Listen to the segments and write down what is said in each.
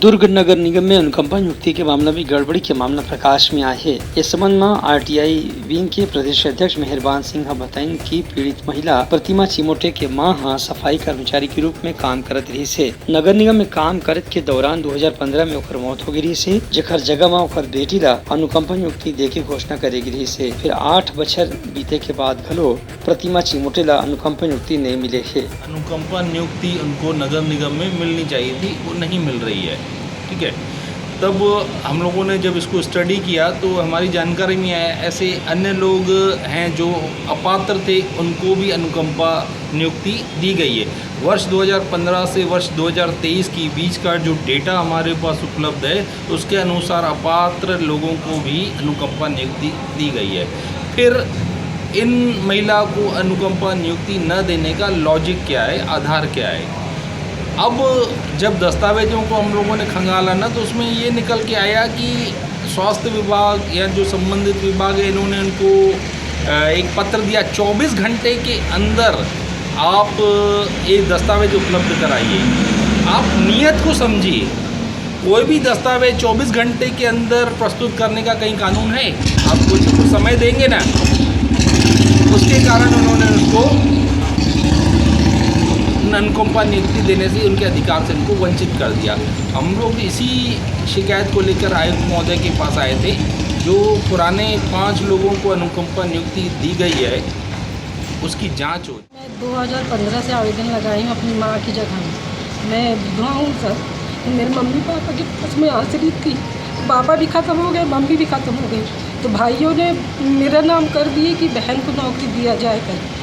दुर्ग नगर निगम में अनुकंपा नियुक्ति के मामला में गड़बड़ी के मामला प्रकाश में आए है। इस संबंध में आरटीआई विंग के प्रदेश अध्यक्ष मेहरबान सिंह बताएं कि पीड़ित महिला प्रतिमा चिमोटे के मां सफाई कर्मचारी के रूप में काम करत रही से। नगर निगम में काम करत के दौरान 2015 में ओकर मौत हो गई से, जेकर जगह में ओकर बेटी ला अनुकंपा नियुक्ति दे के घोषणा करे गई से। फिर 8 बछर बीते के बाद घलो प्रतिमा चिमोटे ला अनुकंपा नियुक्ति नहीं मिले है। अनुकंपा नियुक्ति उनको नगर निगम में मिलनी चाहिए थी, वो नहीं मिल रही है। ठीक है, तब हम लोगों ने जब इसको स्टडी किया तो हमारी जानकारी में आया ऐसे अन्य लोग हैं जो अपात्र थे, उनको भी अनुकंपा नियुक्ति दी गई है। वर्ष 2015 से वर्ष 2023 की बीच का जो डेटा हमारे पास उपलब्ध है उसके अनुसार अपात्र लोगों को भी अनुकंपा नियुक्ति दी गई है। फिर इन महिला को अनुकंपा नियुक्ति न देने का लॉजिक क्या है, आधार क्या है? अब जब दस्तावेजों को हम लोगों ने खंगाला ना तो उसमें ये निकल के आया कि स्वास्थ्य विभाग या जो संबंधित विभाग है इन्होंने उनको एक पत्र दिया 24 घंटे के अंदर आप ये दस्तावेज उपलब्ध कराइए। आप नियत को समझिए, कोई भी दस्तावेज 24 घंटे के अंदर प्रस्तुत करने का कहीं कानून है? आप कुछ समय देंगे ना, उसके कारण उन्होंने उसको अनुकंपा नियुक्ति देने से उनके अधिकार से उनको वंचित कर दिया। हम लोग इसी शिकायत को लेकर आयुक्त महोदय के पास आए थे। जो पुराने 5 लोगों को अनुकंपा नियुक्ति दी गई है उसकी जांच हो। मैं 2015 से आवेदन लगाई हूँ अपनी माँ की जगह में। मैं विधवा हूँ सर। मेरे मम्मी पापा के पास में आश्रित थी। पापा भी ख़त्म हो गए, मम्मी भी ख़त्म हो गई। तो भाइयों ने मेरा नाम कर दिए कि बहन को नौकरी दिया जाए कर।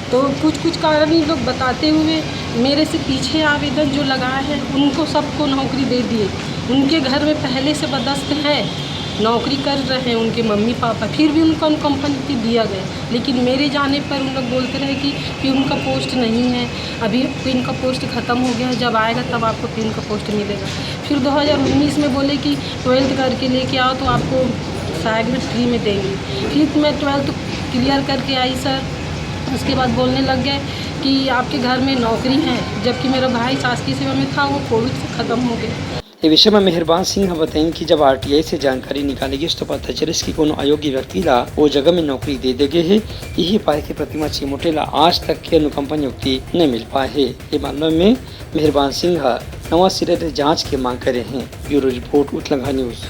तो कुछ कारण ये लोग बताते हुए मेरे से पीछे आवेदन जो लगाए हैं उनको सबको नौकरी दे दिए। उनके घर में पहले से पदस्थ हैं, नौकरी कर रहे हैं उनके मम्मी पापा, फिर भी उनको अनुकंपा नियुक्ति दिया गया। लेकिन मेरे जाने पर उन लोग बोलते रहे कि उनका पोस्ट नहीं है, अभी इनका पोस्ट ख़त्म हो गया है, जब आएगा तब आपको पिन का पोस्ट मिलेगा। फिर 2019 में बोले कि 12th करके लेके आओ तो आपको शायद में फ्री में देंगे। फिर मैं 12th क्लियर करके आई सर। उसके बाद बोलने लग गए कि आपके घर में नौकरी है, जबकि मेरा भाई शासकीय सेवा में था, वो कोविड से ख़त्म हो गया। ये विषय में मेहरबान सिंह बताएं कि जब आरटीआई से जानकारी निकालेगी तो पता चले कि कोनो अयोग्य व्यक्ति ला वो जगह में नौकरी दे देगे है। यही पाए कि प्रतिमा चिमोटे ला आज तक की अनुकंपा नियुक्ति नहीं मिल पाए है। ये मामले में मेहरबान सिंह नवा सिरे से जांच की मांग करे हैं। ब्यूरो रिपोर्ट उत्तलंघा न्यूज।